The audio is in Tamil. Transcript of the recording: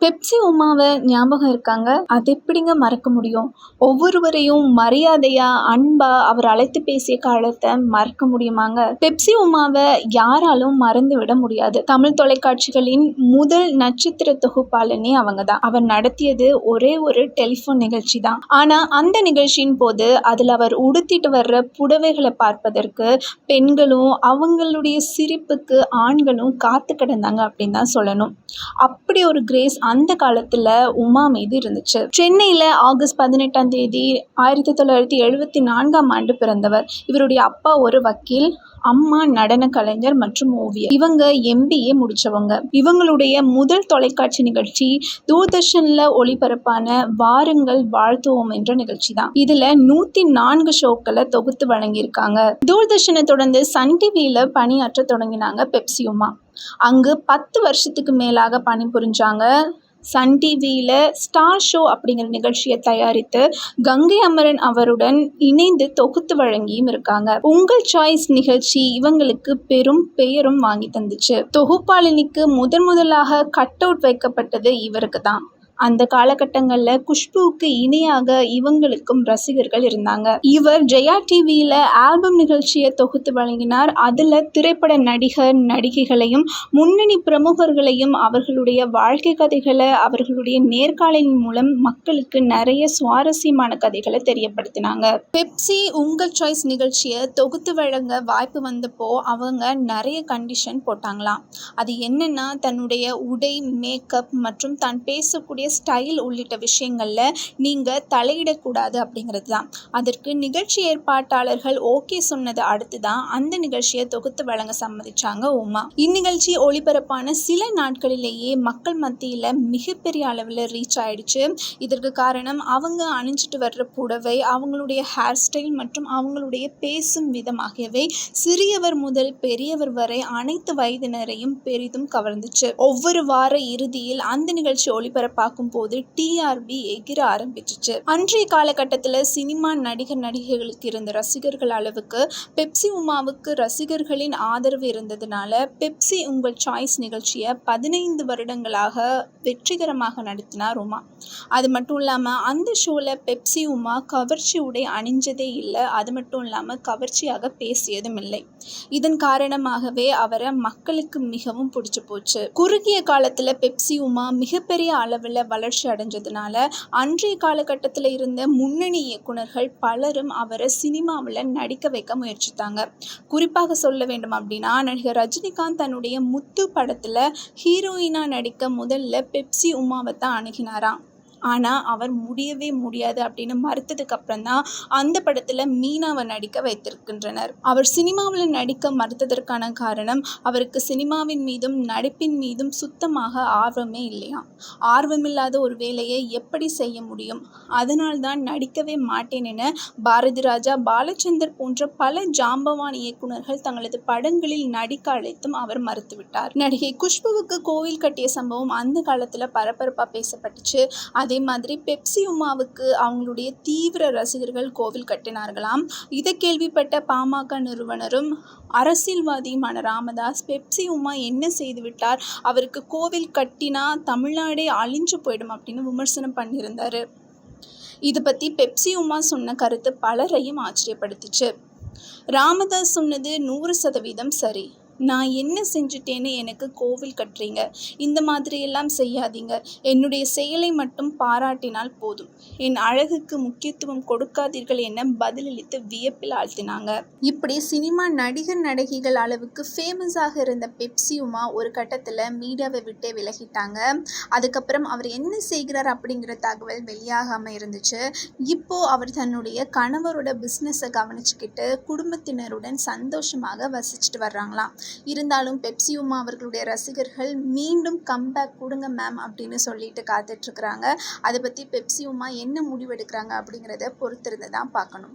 பெப்சி உமாவ ஞாபகம் இருக்காங்க. அது எப்படிங்க மறக்க முடியும்? ஒவ்வொருவரையும் மரியாதையா, அன்பா அவர் அழைத்து பேசிய காலத்த மறக்க முடியுமாங்க? பெப்சி உமாவ யாராலும் மறந்துவிட முடியாது. தமிழ் தொலைக்காட்சிகளின் முதல் நட்சத்திர தொகுப்பாளனே அவங்க தான். அவர் நடத்தியது ஒரே ஒரு டெலிஃபோன் நிகழ்ச்சி தான். ஆனா அந்த நிகழ்ச்சியின் போது அதுல அவர் உடுத்திட்டு வர்ற புடவைகளை பார்ப்பதற்கு பெண்களும் அவங்களுடைய சிரிப்புக்கு ஆண்களும் காத்து கிடந்தாங்க அப்படின்னு தான் சொல்லணும். அப்படி ஒரு கிரேஸ் அந்த காலத்துல உமா மீது இருந்துச்சு. சென்னையில ஆகஸ்ட் 18ஆம் தேதி 1974ஆம் ஆண்டு பிறந்தவர். இவருடைய அப்பா ஒரு வக்கீல், அம்மா நடன கலைஞர் மற்றும் ஓவியர். இவங்க MBA முடிச்சவங்க. இவங்களுடைய முதல் தொலைக்காட்சி நிகழ்ச்சி தூர்தர்ஷன்ல ஒளிபரப்பான வாருங்கள் வாழ்த்துவோம் என்ற நிகழ்ச்சி தான். இதுல 104 ஷோக்களை தொகுத்து வழங்கியிருக்காங்க. தூர்தர்ஷனை தொடர்ந்து சன் டிவியில பணியாற்ற தொடங்கினாங்க பெப்சி உமா. அங்கு 10 வருஷத்துக்கு மேலாக பணிபுரிஞ்சாங்க. சன் டிவியில ஸ்டார் ஷோ அப்படிங்கிற நிகழ்ச்சியை தயாரித்து கங்கை அமரன் அவருடன் இணைந்து தொகுத்து வழங்கியும் இருக்காங்க. உங்கள் சாய்ஸ் நிகழ்ச்சி இவங்களுக்கு பெரும் பெயரும் வாங்கி தந்துச்சு. தொகுப்பாளினிக்கு முதலாக கட் அவுட் வைக்கப்பட்டது இவருக்கு தான். அந்த காலகட்டங்களில் குஷ்புவுக்கு இணையாக இவங்களுக்கும் ரசிகர்கள் இருந்தாங்க. இவர் ஜெயா டிவியில ஆல்பம் நிகழ்ச்சியை தொகுத்து வழங்கினார். அதுல திரைப்பட நடிகர் நடிகைகளையும் முன்னணி பிரமுகர்களையும் அவர்களுடைய வாழ்க்கை கதைகளை அவர்களுடைய நேர்காணலின் மூலம் மக்களுக்கு நிறைய சுவாரஸ்யமான கதைகளை தெரியப்படுத்தினாங்க. பெப்சி உங்கள் சாய்ஸ் நிகழ்ச்சியை தொகுத்து வழங்க வாய்ப்பு வந்தப்போ அவங்க நிறைய கண்டிஷன் போட்டாங்களாம். அது என்னன்னா, தன்னுடைய உடை, மேக்கப் மற்றும் தான் பேசக்கூடிய ஸ்டைல் உள்ளிட்ட விஷயங்கள்ல நீங்க தலையிடக்கூடாது அப்படிங்கிறது தான். அதற்கு நிகழ்ச்சி ஏற்பாட்டாளர்கள் ஓகே சொன்னது அடுத்து தான் அந்த நிகழ்ச்சியை தொகுத்து வழங்க சம்மதிச்சாங்க உமா. இந்நிகழ்ச்சி ஒளிபரப்பான சில நாட்களிலேயே மக்கள் மத்தியில மிகப்பெரிய அளவில் ரீச் ஆயிடுச்சு. இதற்கு காரணம் அவங்க அணிஞ்சிட்டு வர்ற புடவை, அவங்களுடைய ஹேர் ஸ்டைல் மற்றும் அவங்களுடைய பேசும் விதம் ஆகியவை சிறியவர் முதல் பெரியவர் வரை அனைத்து வயதினரையும் பெரிதும் கவர்ந்துச்சு. ஒவ்வொரு வார இறுதியில் அந்த நிகழ்ச்சி ஒளிபரப்பாகும் போது TRP எகிர ஆரம்பிச்சிச்சு. அன்றைய காலகட்டத்தில் சினிமா நடிகர் நடிகைகளுக்கு இருந்த ரசிகர்கள் அளவுக்கு பெப்சி உமாவுக்கு ரசிகர்களின் ஆதரவு இருந்ததுனால பெப்சி உங்கள் சாய்ஸ் நிகழ்ச்சியை 15 வருடங்களாக வெற்றிகரமாக நடத்தினார் உமா. அது மட்டும் இல்லாமல் அந்த ஷோவில் பெப்சி உமா கவர்ச்சி உடை அணிஞ்சதே இல்லை. அது மட்டும் இல்லாமல் கவர்ச்சியாக பேசியதும் இல்லை. இதன் காரணமாகவே அவரை மக்களுக்கு மிகவும் பிடிச்சு போச்சு. குறுகிய காலத்தில் பெப்சி உமா மிகப்பெரிய அளவில் வளர்ச்சி அடைஞ்சதுனால அன்றைய காலகட்டத்தில் இருந்த முன்னணி இயக்குனர்கள் பலரும் அவரை சினிமாவில் நடிக்க வைக்க முயற்சித்தாங்க. குறிப்பாக சொல்ல வேண்டும் அப்படின்னா, நடிகர் ரஜினிகாந்த் தன்னுடைய முத்து படத்தில் ஹீரோயினா நடிக்க முதல்ல பெப்சி உமாவை தான் அணுகினாராம். ஆனால் அவர் முடியவே முடியாது அப்படின்னு மறுத்ததுக்கு அப்புறம் தான் அந்த படத்தில் மீனாவை நடிக்க வைத்திருக்கின்றனர். அவர் சினிமாவில் நடிக்க மறுத்ததற்கான காரணம் அவருக்கு சினிமாவின் மீதும் நடிப்பின் மீதும் சுத்தமாக ஆர்வமே இல்லையா. ஆர்வமில்லாத ஒரு வேலையை எப்படி செய்ய முடியும்? அதனால் தான் நடிக்கவே மாட்டேன் என பாரதி ராஜா, பாலச்சந்தர் போன்ற பல ஜாம்பவான் இயக்குனர்கள் தங்களது படங்களில் நடிக்க அழைத்தும் அவர் மறுத்துவிட்டார். நடிகை குஷ்புவுக்கு கோவில் கட்டிய சம்பவம் அந்த காலத்தில் பரபரப்பாக பேசப்பட்டுச்சு. அதே மாதிரி பெப்சி உமாவுக்கு அவங்களுடைய தீவிர ரசிகர்கள் கோவில் கட்டினார்களாம். இதை கேள்விப்பட்ட பாமக நிறுவனரும் அரசியல்வாதியுமான ராமதாஸ், பெப்சி உமா என்ன செய்து விட்டார், அவருக்கு கோவில் கட்டினா தமிழ்நாடே அழிஞ்சு போயிடும் அப்படின்னு விமர்சனம் பண்ணியிருந்தாரு. இது பற்றி பெப்சி உமா சொன்ன கருத்து பலரையும் ஆச்சரியப்படுத்துச்சு. ராமதாஸ் சொன்னது 100% சரி. நான் என்ன செஞ்சுட்டேன்னு எனக்கு கோவில் கட்டுறீங்க, இந்த மாதிரியெல்லாம் செய்யாதீங்க. என்னுடைய செயலை மட்டும் பாராட்டினால் போதும். என் அழகுக்கு முக்கியத்துவம் கொடுக்காதீர்கள் என பதிலளித்து வியப்பில் ஆழ்த்தினாங்க. இப்படி சினிமா நடிகர் நடிகைகள் அளவுக்கு ஃபேமஸாக இருந்த பெப்சி உமா ஒரு கட்டத்தில் மீடியாவை விட்டே விலகிட்டாங்க. அதுக்கப்புறம் அவர் என்ன செய்கிறார் அப்படிங்கிற தகவல் வெளியாகாமல் இருந்துச்சு. இப்போது அவர் தன்னுடைய கணவரோட பிஸ்னஸை கவனிச்சுக்கிட்டு குடும்பத்தினருடன் சந்தோஷமாக வசிச்சுட்டு வர்றாங்களாம். இருந்தாலும் பெப்சி உமா அவர்களுடைய ரசிகர்கள் மீண்டும் கம்பேக் கொடுங்க மேம் அப்படின்னு சொல்லிட்டு காத்துட்ருக்குறாங்க. அதை பற்றி பெப்சி உமா என்ன முடிவெடுக்கிறாங்க அப்படிங்கிறத பொறுத்திருந்து தான் பார்க்கணும்.